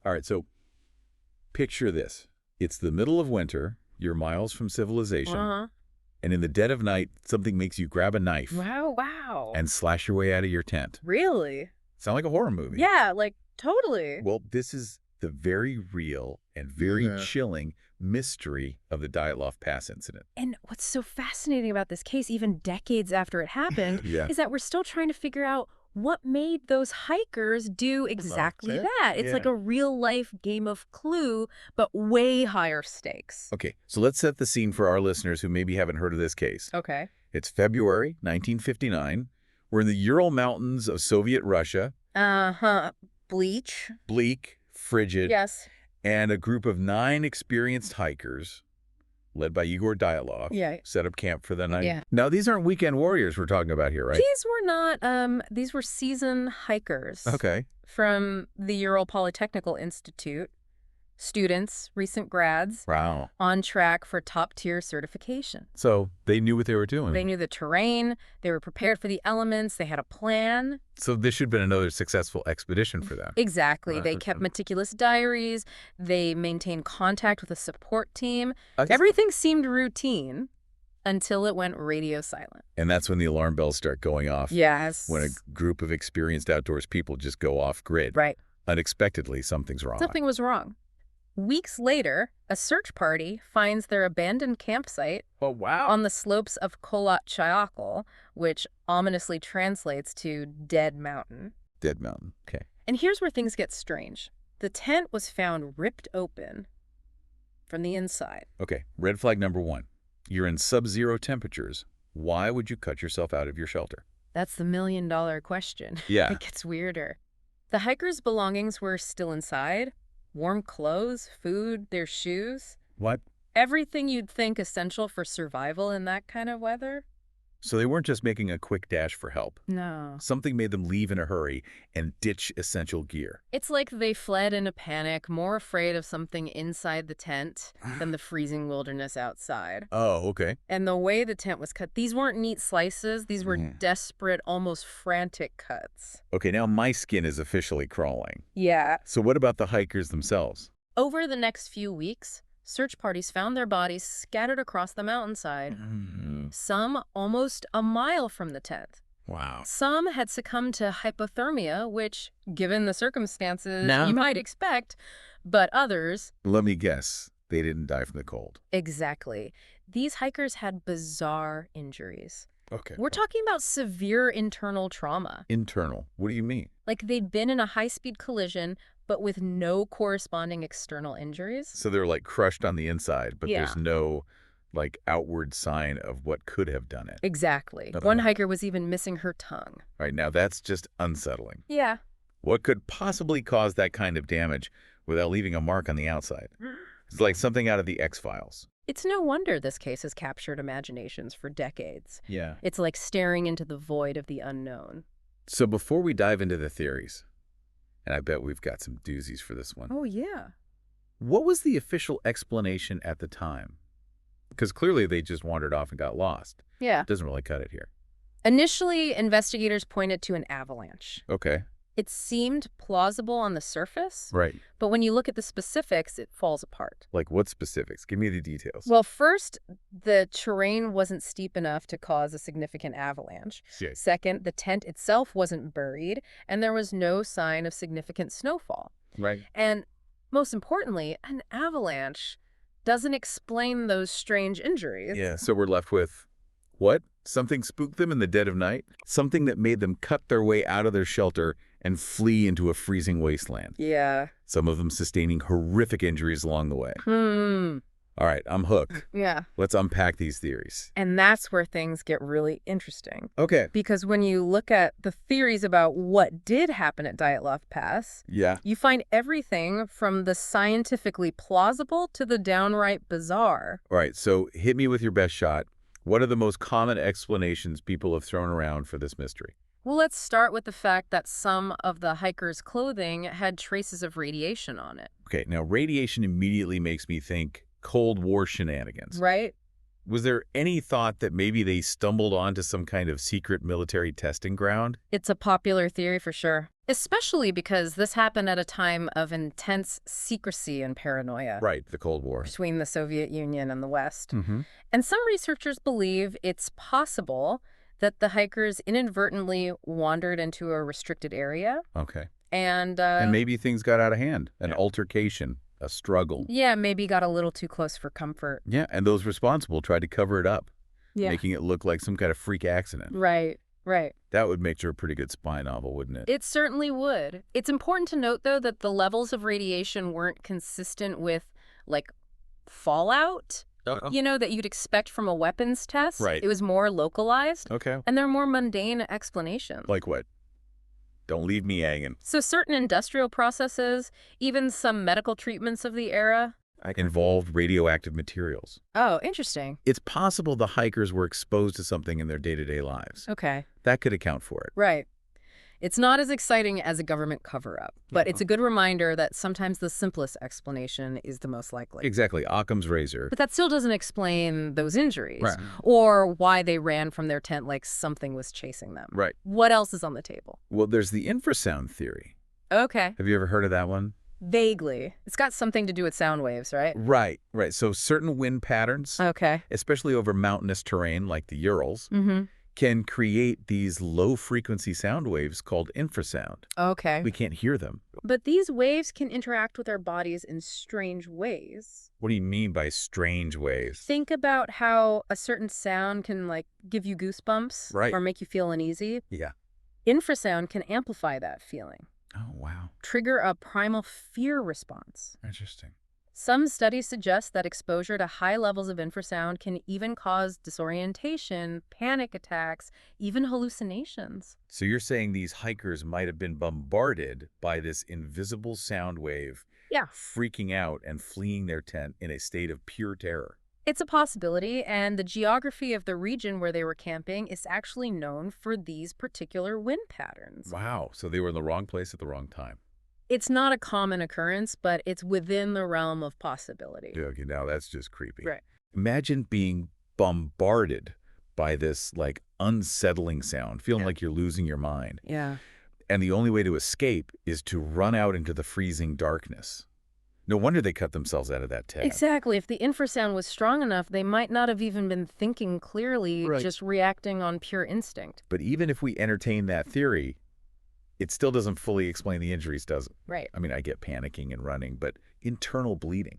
All right, so picture this. It's the middle of winter, you're miles from civilization, and in the dead of night, something makes you grab a knife Wow. and slash your way out of your tent. Really? Sound like a horror movie. Yeah, like, totally. Well, this is the very real and very chilling mystery of the Dyatlov Pass Incident. And what's so fascinating about this case, even decades after it happened, is that we're still trying to figure out what made those hikers do exactly that. It's like a real-life game of Clue, but way higher stakes. Okay, so let's set the scene for our listeners who maybe haven't heard of this case. Okay. It's February 1959. We're in the Ural Mountains of Soviet Russia. Bleach. Bleak, frigid. Yes. And a group of 9 experienced hikers, led by Igor Dyatlov, set up camp for the night. Yeah. Now, these aren't weekend warriors we're talking about here, right? These were not, these were seasoned hikers. Okay. From the Ural Polytechnical Institute. Students, recent grads. Wow. On track for top-tier certification. So they knew what they were doing. They knew the terrain. They were prepared for the elements. They had a plan. So this should have been another successful expedition for them. Exactly. They kept meticulous diaries. They maintained contact with a support team. Everything seemed routine until it went radio silent. And that's when the alarm bells start going off. Yes. When a group of experienced outdoors people just go off grid. Right. Unexpectedly, something's wrong. Something was wrong. Weeks later, a search party finds their abandoned campsite on the slopes of Kholat Chayakal, which ominously translates to Dead Mountain. Dead Mountain, okay. And here's where things get strange. The tent was found ripped open from the inside. Okay, red flag number 1. You're in sub-zero temperatures. Why would you cut yourself out of your shelter? That's the million-dollar question. Yeah. It gets weirder. The hikers' belongings were still inside. Warm clothes, food, their shoes. What? Everything you'd think essential for survival in that kind of weather. So they weren't just making a quick dash for help. No. Something made them leave in a hurry and ditch essential gear. It's like they fled in a panic, more afraid of something inside the tent than the freezing wilderness outside. Oh, okay. And the way the tent was cut, these weren't neat slices. These were desperate, almost frantic cuts. Okay, now my skin is officially crawling. Yeah. So what about the hikers themselves? Over the next few weeks, search parties found their bodies scattered across the mountainside. Some almost a mile from the tent. Wow. Some had succumbed to hypothermia, which, given the circumstances, you might expect, but others... Let me guess. They didn't die from the cold. Exactly. These hikers had bizarre injuries. Okay. We're talking about severe internal trauma. Internal? What do you mean? Like they'd been in a high-speed collision, but with no corresponding external injuries. So they're like crushed on the inside, but there's no like outward sign of what could have done it. Exactly. One hiker was even missing her tongue. All right, now that's just unsettling. Yeah. What could possibly cause that kind of damage without leaving a mark on the outside? It's like something out of the X-Files. It's no wonder this case has captured imaginations for decades. Yeah. It's like staring into the void of the unknown. So before we dive into the theories, and I bet we've got some doozies for this one. Oh, yeah. What was the official explanation at the time? Because clearly they just wandered off and got lost. Yeah. Doesn't really cut it here. Initially, investigators pointed to an avalanche. Okay. It seemed plausible on the surface. Right. But when you look at the specifics, it falls apart. Like what specifics? Give me the details. Well, first, the terrain wasn't steep enough to cause a significant avalanche. Shit. Second, the tent itself wasn't buried, and there was no sign of significant snowfall. Right. And most importantly, an avalanche doesn't explain those strange injuries. Yeah, so we're left with what? Something spooked them in the dead of night? Something that made them cut their way out of their shelter and flee into a freezing wasteland. Yeah. Some of them sustaining horrific injuries along the way. All right, I'm hooked. Yeah. Let's unpack these theories. And that's where things get really interesting. Okay. Because when you look at the theories about what did happen at Dyatlov Pass, you find everything from the scientifically plausible to the downright bizarre. All right, so hit me with your best shot. What are the most common explanations people have thrown around for this mystery? Well, let's start with the fact that some of the hikers' clothing had traces of radiation on it. Okay, now radiation immediately makes me think Cold War shenanigans. Right? Was there any thought that maybe they stumbled onto some kind of secret military testing ground? It's a popular theory for sure. Especially because this happened at a time of intense secrecy and paranoia. Right, the Cold War. Between the Soviet Union and the West. Mm-hmm. And some researchers believe it's possible that the hikers inadvertently wandered into a restricted area. Okay. And maybe things got out of hand. An altercation, a struggle. Yeah, maybe got a little too close for comfort. Yeah, and those responsible tried to cover it up, making it look like some kind of freak accident. Right. That would make for a pretty good spy novel, wouldn't it? It certainly would. It's important to note, though, that the levels of radiation weren't consistent with, like, fallout, that you'd expect from a weapons test. Right. It was more localized. Okay. And there are more mundane explanations. Like what? Don't leave me hanging. So certain industrial processes, even some medical treatments of the era, involved radioactive materials. Oh, interesting. It's possible the hikers were exposed to something in their day-to-day lives. Okay. That could account for it. Right. It's not as exciting as a government cover-up, but it's a good reminder that sometimes the simplest explanation is the most likely. Exactly. Occam's razor. But that still doesn't explain those injuries. Right. Or why they ran from their tent like something was chasing them. Right. What else is on the table? Well, there's the infrasound theory. Okay. Have you ever heard of that one? Vaguely. It's got something to do with sound waves, right? Right. So certain wind patterns, especially over mountainous terrain like the Urals, can create these low-frequency sound waves called infrasound. Okay. We can't hear them. But these waves can interact with our bodies in strange ways. What do you mean by strange waves? Think about how a certain sound can, like, give you goosebumps. Right. Or make you feel uneasy. Yeah. Infrasound can amplify that feeling. Oh, wow. Trigger a primal fear response. Interesting. Some studies suggest that exposure to high levels of infrasound can even cause disorientation, panic attacks, even hallucinations. So you're saying these hikers might have been bombarded by this invisible sound wave, freaking out and fleeing their tent in a state of pure terror. It's a possibility, and the geography of the region where they were camping is actually known for these particular wind patterns. Wow, so they were in the wrong place at the wrong time. It's not a common occurrence, but it's within the realm of possibility. Okay, now that's just creepy. Right. Imagine being bombarded by this, like, unsettling sound, feeling like you're losing your mind. Yeah. And the only way to escape is to run out into the freezing darkness. No wonder they cut themselves out of that tent. Exactly. If the infrasound was strong enough, they might not have even been thinking clearly, just reacting on pure instinct. But even if we entertain that theory, it still doesn't fully explain the injuries, does it? Right. I mean, I get panicking and running, but internal bleeding,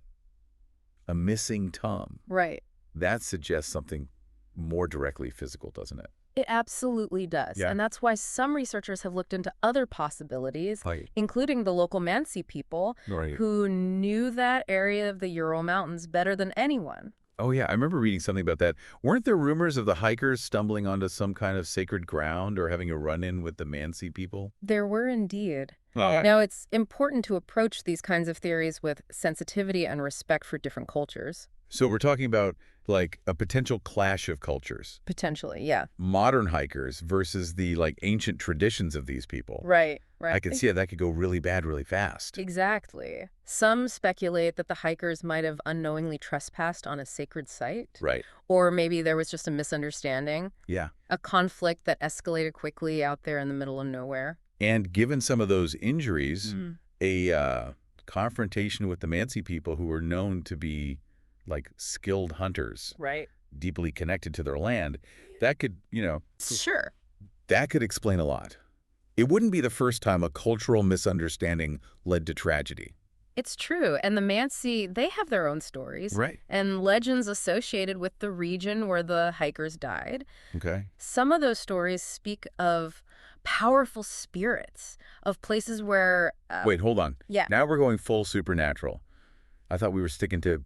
a missing tongue. Right. That suggests something more directly physical, doesn't it? It absolutely does. Yeah. And that's why some researchers have looked into other possibilities, including the local Mansi people, who knew that area of the Ural Mountains better than anyone. Oh, yeah. I remember reading something about that. Weren't there rumors of the hikers stumbling onto some kind of sacred ground or having a run-in with the Mansi people? There were indeed. Now, it's important to approach these kinds of theories with sensitivity and respect for different cultures. So we're talking about, like, a potential clash of cultures. Potentially, yeah. Modern hikers versus the, like, ancient traditions of these people. Right. I could see how that could go really bad really fast. Exactly. Some speculate that the hikers might have unknowingly trespassed on a sacred site. Right. Or maybe there was just a misunderstanding. Yeah. A conflict that escalated quickly out there in the middle of nowhere. And given some of those injuries, a confrontation with the Mansi people, who were known to be, like, skilled hunters, deeply connected to their land, that could, Sure. That could explain a lot. It wouldn't be the first time a cultural misunderstanding led to tragedy. It's true. And the Mansi, they have their own stories. Right. And legends associated with the region where the hikers died. Okay. Some of those stories speak of powerful spirits, of places where... Wait, hold on. Yeah. Now we're going full supernatural. I thought we were sticking to,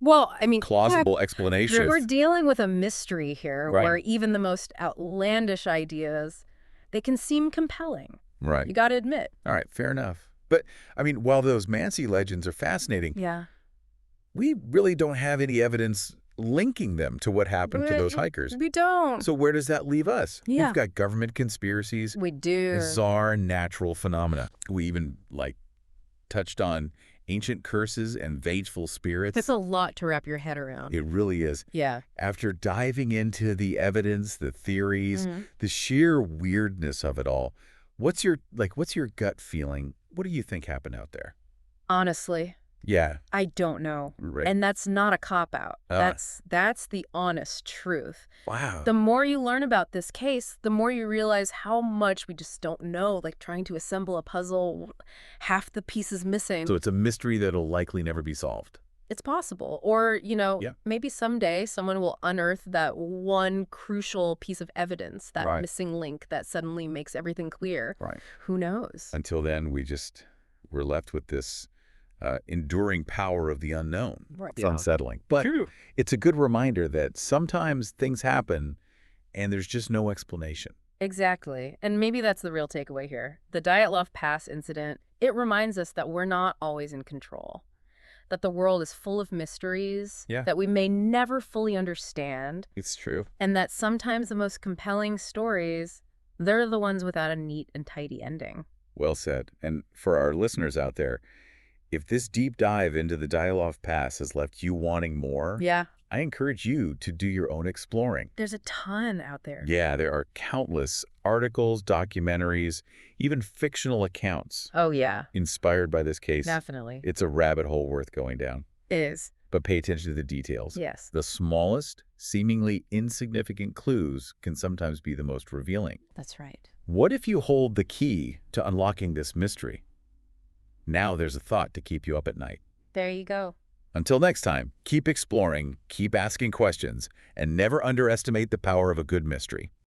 well, I mean, plausible explanations. We're dealing with a mystery here where even the most outlandish ideas, they can seem compelling. Right. You got to admit. All right, fair enough. But, I mean, while those Mansi legends are fascinating, we really don't have any evidence linking them to what happened to those hikers. We don't. So where does that leave us? Yeah. We've got government conspiracies. We do. Bizarre natural phenomena. We even, like, touched on ancient curses and vengeful spirits. That's a lot to wrap your head around. It really is. Yeah. After diving into the evidence, the theories, the sheer weirdness of it all, What's your gut feeling? What do you think happened out there? Honestly, yeah, I don't know. right. And that's not a cop-out. That's the honest truth. Wow. The more you learn about this case, the more you realize how much we just don't know, like trying to assemble a puzzle, half the pieces missing. So it's a mystery that'll likely never be solved. It's possible. Or, maybe someday someone will unearth that one crucial piece of evidence, that missing link that suddenly makes everything clear. Right. Who knows? Until then, we're left with this enduring power of the unknown. Right. It's unsettling. But it's a good reminder that sometimes things happen and there's just no explanation. Exactly. And maybe that's the real takeaway here. The Dyatlov Pass incident, it reminds us that we're not always in control, that the world is full of mysteries, that we may never fully understand. It's true. And that sometimes the most compelling stories, they're the ones without a neat and tidy ending. Well said. And for our listeners out there, if this deep dive into the Dyatlov Pass has left you wanting more, I encourage you to do your own exploring. There's a ton out there. Yeah, there are countless articles, documentaries, even fictional accounts. Oh, yeah. Inspired by this case. Definitely. It's a rabbit hole worth going down. It is. But pay attention to the details. Yes. The smallest, seemingly insignificant clues can sometimes be the most revealing. That's right. What if you hold the key to unlocking this mystery? Now there's a thought to keep you up at night. There you go. Until next time, keep exploring, keep asking questions, and never underestimate the power of a good mystery.